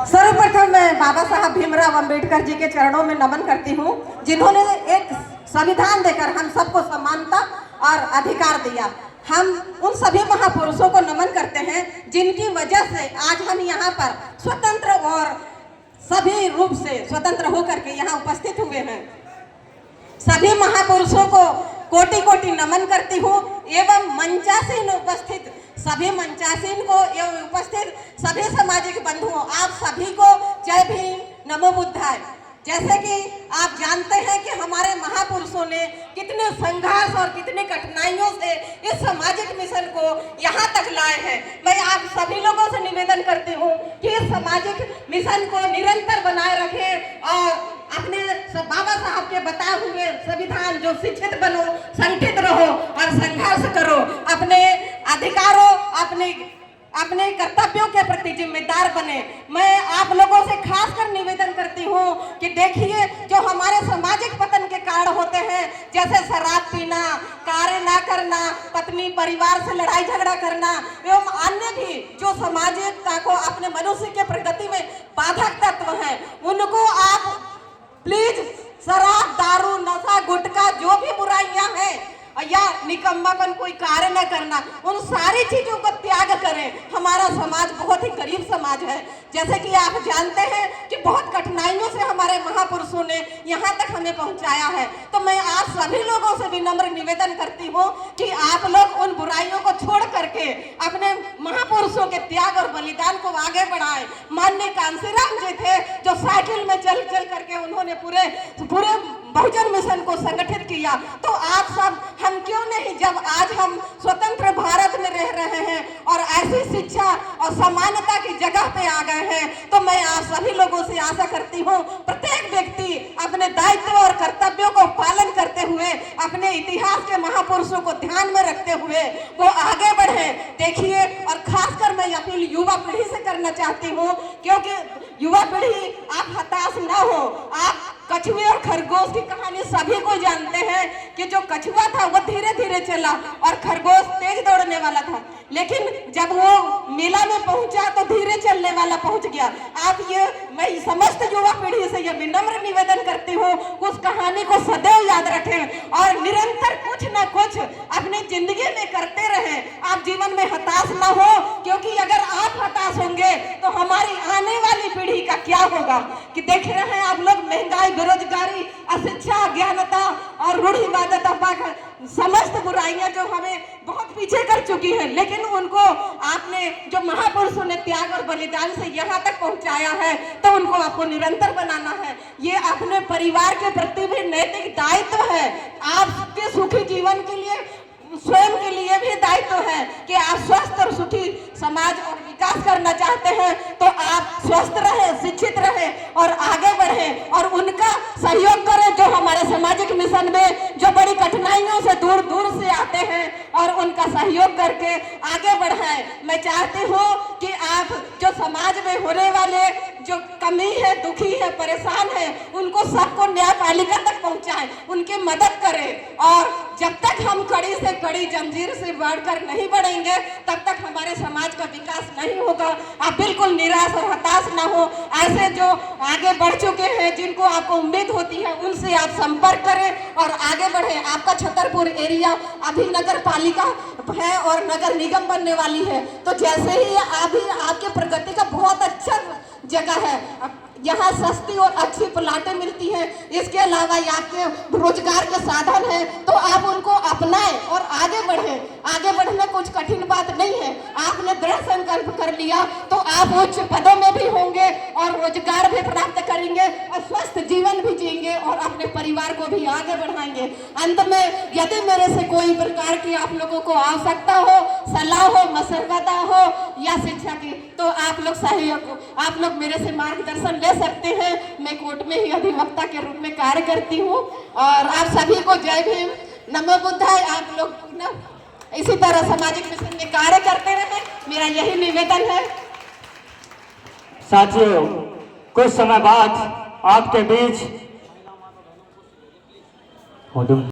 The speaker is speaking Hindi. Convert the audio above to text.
सर्वप्रथम मैं बाबा साहब भीमराव अंबेडकर जी के चरणों में नमन करती हूँ, जिन्होंने एक संविधान देकर हम सबको समानता और अधिकार दिया। हम उन सभी महापुरुषों को नमन करते हैं जिनकी वजह से आज हम यहाँ पर स्वतंत्र और सभी रूप से स्वतंत्र होकर के यहाँ उपस्थित हुए हैं। सभी महापुरुषों को कोटि कोटि नमन करती हूँ एवं मंचासीन उपस्थित सभी मंचासीन को एवं उपस्थित सभी सामाजिक बंधुओं, आप सभी को जय भीम, नमो बुद्धाय। जैसे कि आप जानते हैं कि हमारे महापुरुषों ने कितने संघर्ष और कितनी कठिनाइयों से इस सामाजिक मिशन को यहाँ तक लाए हैं। मैं आप सभी लोगों से निवेदन करती हूँ कि इस सामाजिक मिशन को निरंतर बनाए रखें और अपने बाबा साहब के बताए हुए संविधान जो शिक्षित बनो, संगठित रहो और संघर्ष करो, अपने अधिकारों, अपने कर्तव्यों के प्रति जिम्मेदार बने। मैं आप लोगों से खासकर निवेदन करती हूँ कि देखिए, जो हमारे सामाजिक पतन के कारण होते हैं, जैसे शराब पीना, कार्य ना करना, पत्नी परिवार से लड़ाई झगड़ा करना एवं अन्य भी जो सामाजिकता को अपने मनुष्य के प्रगति में बाधक तत्व हैं, उनको आप प्लीज शराब, दारू, नशा, गुटखा, जो भी बुराइयां हैं या निकम्मापन कोई कार्य न करना, उन सारी चीजों को त्याग करें। हमारा समाज बहुत ही गरीब समाज है, जैसे कि आप जानते हैं कि बहुत कठिनाइयों से हमारे महापुरुषों ने यहाँ तक हमें पहुँचाया है। तो मैं आप सभी लोगों से विनम्र निवेदन करती हूँ कि आप लोग उन बुराइयों को छोड़ करके अपने महापुरुषों के त्याग और बलिदान को आगे बढ़ाएं। माननीय कांसीराम जी थे जो साइकिल में चल चल करके उन्होंने पूरे बहुजन मिशन को संगठित किया। तो आप सब, हम क्यों नहीं, जब आज हम स्वतंत्र भारत में रह रहे हैं और ऐसी शिक्षा और समानता की जगह पे आ गए हैं, तो मैं आप सभी लोगों से आशा करती हूँ प्रत्येक व्यक्ति अपने दायित्व और कर्तव्यों को पालन करते हुए, अपने इतिहास के महापुरुषों को ध्यान में रखते हुए वो आगे बढ़े। देखिए, और खासकर मैं अपनी युवा पीढ़ी से करना चाहती हूँ, क्योंकि युवा पीढ़ी आप हताश ना हो। आप कछुए और खरगोश की कहानी सभी को जानते हैं कि जो कछुआ था वो धीरे धीरे चला और खरगोश तेज दौड़ने वाला था, लेकिन जब वो मेला में पहुंचा तो धीरे चलने वाला पहुंच गया। आप ये, मैं समस्त युवा पीढ़ी से यह विनम्र निवेदन करती हूँ, उस कहानी को सदैव याद रखें और निरंतर कुछ न कुछ अपनी जिंदगी में करते रहें। आप जीवन में हताश ना हो, क्योंकि अगर आप हताश होंगे तो हमारी आने वाली पीढ़ी का क्या होगा। कि देख रहे हैं आप लोग, महंगाई, बेरोजगारी, अशिक्षा, अज्ञानता और रूढ़िवादिता, समस्त बुराइयां जो हमें बहुत पीछे कर चुकी है, लेकिन उनको आपने, जो महापुरुषों ने त्याग और बलिदान से यहाँ तक पहुँचाया है, तो उनको आपको निरंतर बनाना है। ये अपने परिवार के प्रति भी नैतिक दायित्व है। आपके सुखी जीवन के लिए, स्वयं के लिए भी दायित्व है कि आप स्वस्थ और सुखी समाज और विकास करना चाहते हैं, तो आप स्वस्थ रहे, शिक्षित रहे और आगे बढ़े और उनका सहयोग करें जो हमारे सामाजिक मिशन में जो बड़ी कठिनाइयों से दूर दूर से आते हैं, और उनका सहयोग करके आगे बढ़ाएं। मैं चाहती हूँ कि आप जो समाज में होने वाले जो कमी है, दुखी है, परेशान है, उनको सबको न्यायपालिका तक पहुँचाएं, उनकी मदद करें। और जब तक हम कड़ी से कड़ी जंजीर से बढ़कर नहीं बढ़ेंगे, तब तक हमारे समाज का विकास नहीं होगा। आप बिल्कुल निराश और हताश ना हो। ऐसे जो आगे बढ़ चुके हैं, जिनको आपको उम्मीद होती है, उनसे आप संपर्क करें और आगे बढ़ें। आपका छतरपुर एरिया अभी नगर पालिका है और नगर निगम बनने वाली है, तो जैसे ही अभी आपके प्रगति का बहुत अच्छा जगह है, यहाँ सस्ती और अच्छी प्लाटें मिलती हैं, इसके अलावा आपके रोजगार के साधन हैं, तो आप उनको अपनाएं और आगे बढ़ें। आगे बढ़ना कुछ कठिन बात नहीं है। आपने दृढ़ संकल्प कर लिया तो आप उच्च पदों में भी होंगे और रोजगार भी प्राप्त करेंगे और स्वस्थ जीवन भी जिएंगे और अपने परिवार को भी आगे बढ़ाएंगे। अंत में, यदि मेरे से कोई प्रकार की आप लोगों को आवश्यकता हो, सलाह हो, मशवरा हो या शिक्षा की, तो आप लोग सहयोग, आप लोग मेरे से मार्गदर्शन ले सकते हैं। मैं कोर्ट में ही अधिवक्ता के रूप में कार्य करती हूँ। और आप सभी को जय भीम, नमो बुद्धाय। आप लोग ना इसी तरह सामाजिक मिशन में कार्य करते रहे, मेरा यही निवेदन है। साथियों, कुछ समय बाद आपके बीच हो तुम